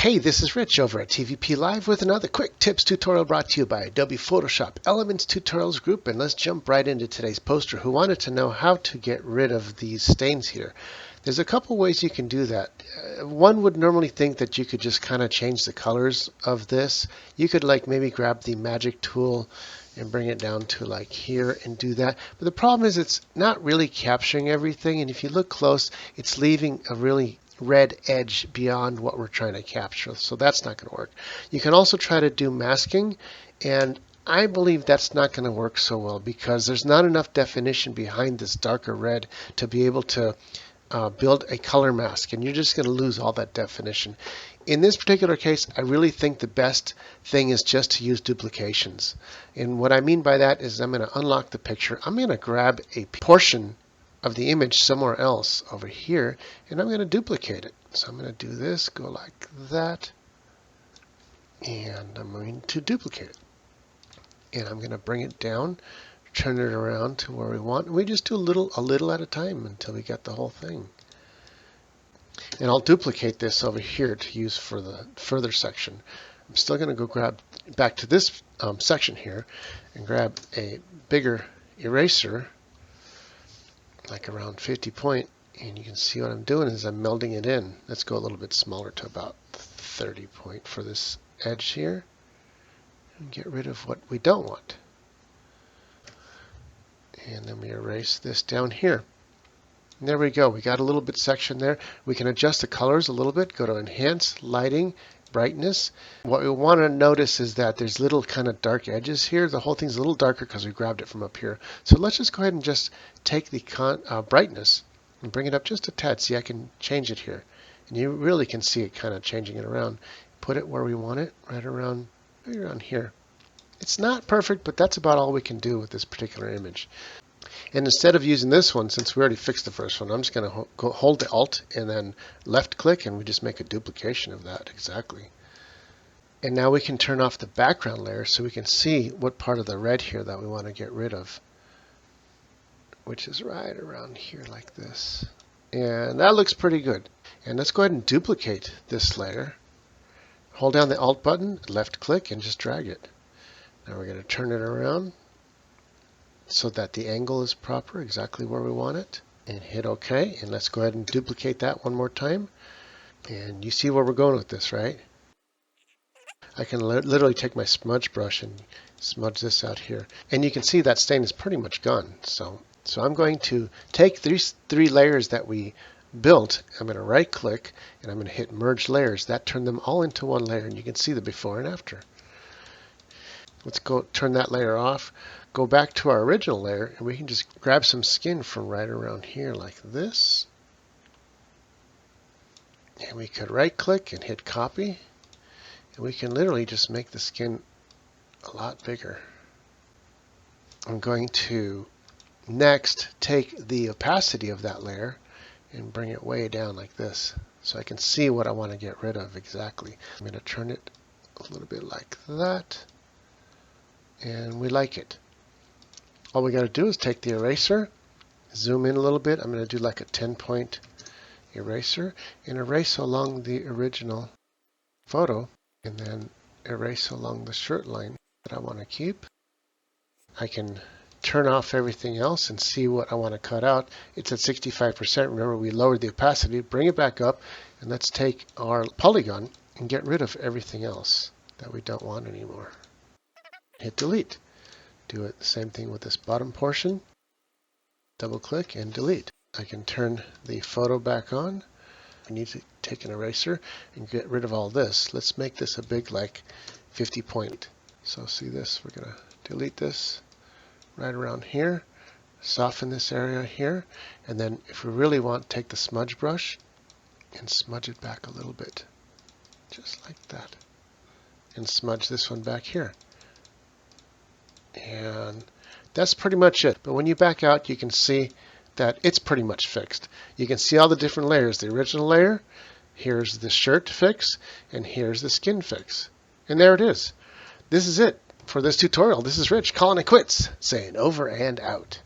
Hey, this is Rich over at TVP Live with another quick tips tutorial brought to you by Adobe Photoshop Elements Tutorials Group. And let's jump right into today's poster who wanted to know how to get rid of these stains here. There's a couple ways you can do that. One would normally think that you could just kind of change the colors of this. You could like maybe grab the magic tool and bring it down to like here and do that. But the problem is it's not really capturing everything. And if you look close, it's leaving a really red edge beyond what we're trying to capture. So that's not going to work. You can also try to do masking, and I believe that's not going to work so well because there's not enough definition behind this darker red to be able to build a color mask, and you're just going to lose all that definition. In this particular case, I really think the best thing is just to use duplications. And what I mean by that is I'm going to unlock the picture. I'm going to grab a portion of the image somewhere else over here, and I'm going to duplicate it. So I'm going to do this, go like that, and I'm going to duplicate it. And I'm going to bring it down, turn it around to where we want. And we just do a little at a time until we get the whole thing. And I'll duplicate this over here to use for the further section. I'm still going to go grab back to this section here and grab a bigger eraser, like around 50 point, and you can see what I'm doing is I'm melding it in. Let's go a little bit smaller to about 30 point for this edge here and get rid of what we don't want. And then we erase this down here. And there we go. We got a little bit section there. We can adjust the colors a little bit. Go to Enhance, Lighting, Brightness. What we want to notice is that there's little kind of dark edges here. The whole thing's a little darker because we grabbed it from up here. So let's just go ahead and just take the brightness and bring it up just a tad. See, I can change it here. And you really can see it kind of changing it around. Put it where we want it, right around here. It's not perfect, but that's about all we can do with this particular image. And instead of using this one, since we already fixed the first one, I'm just going to go hold the Alt and then left click, and we just make a duplication of that exactly. And now we can turn off the background layer so we can see what part of the red here that we want to get rid of, which is right around here like this. And that looks pretty good. And let's go ahead and duplicate this layer. Hold down the Alt button, left click, and just drag it. Now we're going to turn it around so that the angle is proper, exactly where we want it, and hit OK. And let's go ahead and duplicate that one more time. And you see where we're going with this, right? I can literally take my smudge brush and smudge this out here. And you can see that stain is pretty much gone. So I'm going to take these three layers that we built. I'm going to right click and I'm going to hit Merge Layers. That turned them all into one layer, and you can see the before and after. Let's go turn that layer off, go back to our original layer, and we can just grab some skin from right around here like this. And we could right click and hit copy, and we can literally just make the skin a lot bigger. I'm going to next take the opacity of that layer and bring it way down like this so I can see what I want to get rid of exactly. I'm going to turn it a little bit like that. And we like it. All we got to do is take the eraser, zoom in a little bit. I'm going to do like a 10-point eraser and erase along the original photo, and then erase along the shirt line that I want to keep. I can turn off everything else and see what I want to cut out. It's at 65%. Remember, we lowered the opacity. Bring it back up, and let's take our polygon and get rid of everything else that we don't want anymore. Hit delete. Do it the same thing with this bottom portion. Double click and delete. I can turn the photo back on. I need to take an eraser and get rid of all this. Let's make this a big like 50 point. So see this, we're going to delete this right around here. Soften this area here. And then if we really want, take the smudge brush and smudge it back a little bit. Just like that. And smudge this one back here. And that's pretty much it. But when you back out, you can see that it's pretty much fixed. You can see all the different layers. The original layer, here's the shirt fix, and here's the skin fix. And there it is. This is it for this tutorial. This is Rich calling it quits, saying over and out.